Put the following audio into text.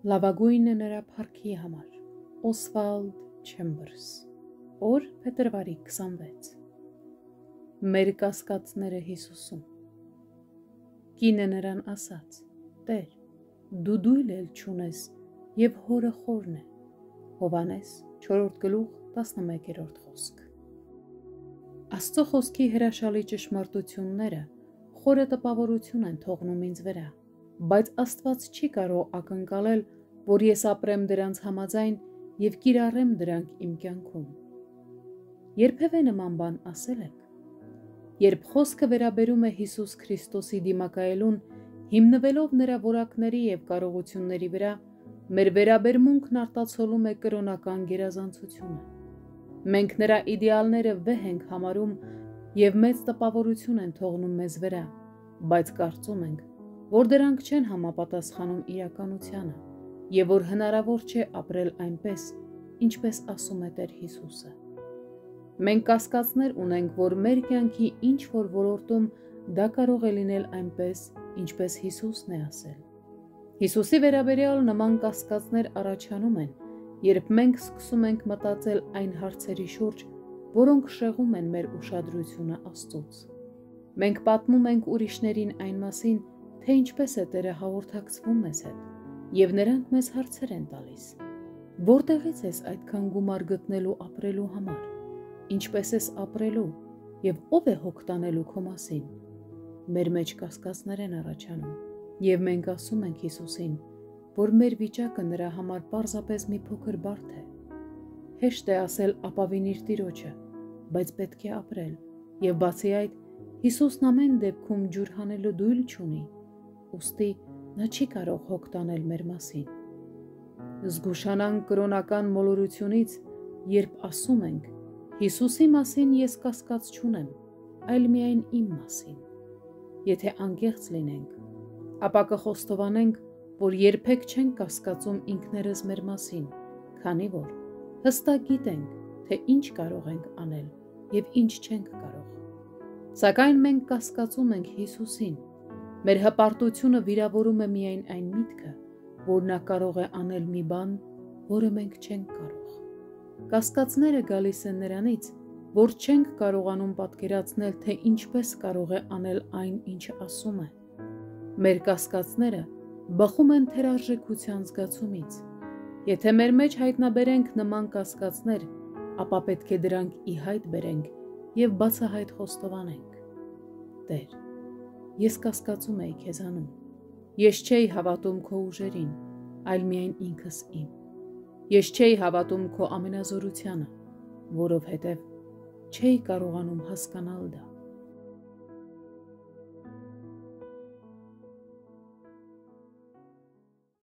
Լավագույնը նրա փառքի համար Օսվալդ Չեմբերս Օր փետրվարի 26 Մեր կասկածները Հիսուսում Կինը նրան ասաց. Տեր, դու դույլ էլ չունես և հորը խորն է։ Հովհաննես 4:11 խոսք Աստծո խոսքի հրաշալի ճշմարտությունները խորը տպավորություն են թողնում ինձ վրա, բայց Աստված չի կարող ակնկալել, որ ես ապրեմ դրանց համաձայն և կիրառեմ դրանք իմ կյանքում։ Երբևէ նման բան ասել եք։ Երբ խոսքը վերաբերում է Հիսուս Քրիստոսի դիմակայելուն, հիմնվելով նրա որակների և կարողությունների վրա, մեր վերաբերմունքն արտացոլում է կրոնական գերազանցությունը։ Մենք նրա իդեալները վեհ ենք համարում և մեծ տպավորություն են թողնում մեզ վրա, բայց կարծում ենք, որ դրանք չեն համապատասխանում իրականությանը և որ հնարավոր չէ ապրել այնպես, ինչպես ասում է Տեր Հիսուսը։ Մենք կասկածներ ունենք, որ մեր կյանքի ինչ-որ ոլորտում դա կարող է լինել այնպես, ինչպես Հիսուսն է ասել։ Հիսուսի վերաբերյալ նման կասկածներ առաջանում են, երբ մենք սկսում ենք մտածել այն հարցերի շուրջ, որոնք շեղում են մեր ուշադրությունը Աստծուց։ Մենք պատմում ենք ուրիշներին այն մասին, թե ինչպես է Տերը հաղորդակցվում մեզ հետ, և նրանք մեզ հարցեր են տալիս. Որտեղից ես այդքան գումար գտնելու ապրելու համար, ինչպես ես ապրելու և ով է հոգ տանելու քո մասին։ Մեր մեջ կասկածներ են առաջանում, և մենք ասում ենք Հիսուսին, որ մեր վիճակը նրա համար պարզապես մի փոքր բարդ է։ Հեշտ է ասել ապավինիր Տիրոջը, բայց պետք է ապրել, և բացի այդ, Հիսուսն ամեն դեպքում ջուր հանելու դույլ չունի, ուստի նա չի կարող հոգ տանել մեր մասին։ Զգուշանանք կրոնական մոլորությունից, երբ ասում ենք. Հիսուսի մասին ես կասկած չունեմ, այլ միայն իմ մասին։ Եթե անկեղծ լինենք, ապա կխոստովանենք, որ երբեք չենք կասկածում ինքներս մեր մասին, քանի որ հստակ գիտենք, թե ինչ կարող ենք անել և ինչ չենք կարող։ Սակայն մենք կասկածում ենք Հիսուսին։ Մեր հպարտությունը վիրավորում է միայն այն միտքը, որ նա կարող է անել մի բան, որը մենք չենք կարող։ Կասկածները գալիս են նրանից, որ չենք կարողանում պատկերացնել, թե ինչպես կարող է անել այն, ինչը ասում է։ Մեր կասկածները բխում են թերարժեքության զգացումից։ Եթե մեր մեջ հայտնաբերենք նման կասկածներ, ապա պետք է դրանք ի հայտ բերենք և բացահայտ խոստովանենք։ Տեր, ես կասկածում էի քեզանում։ Ես չէի հավատում քո ուժերին, այլ միայն ինքս իմ։ Ես չէի հավատում քո ամենազորությանը, որովհետև չէի կարողանում հասկանալ դա։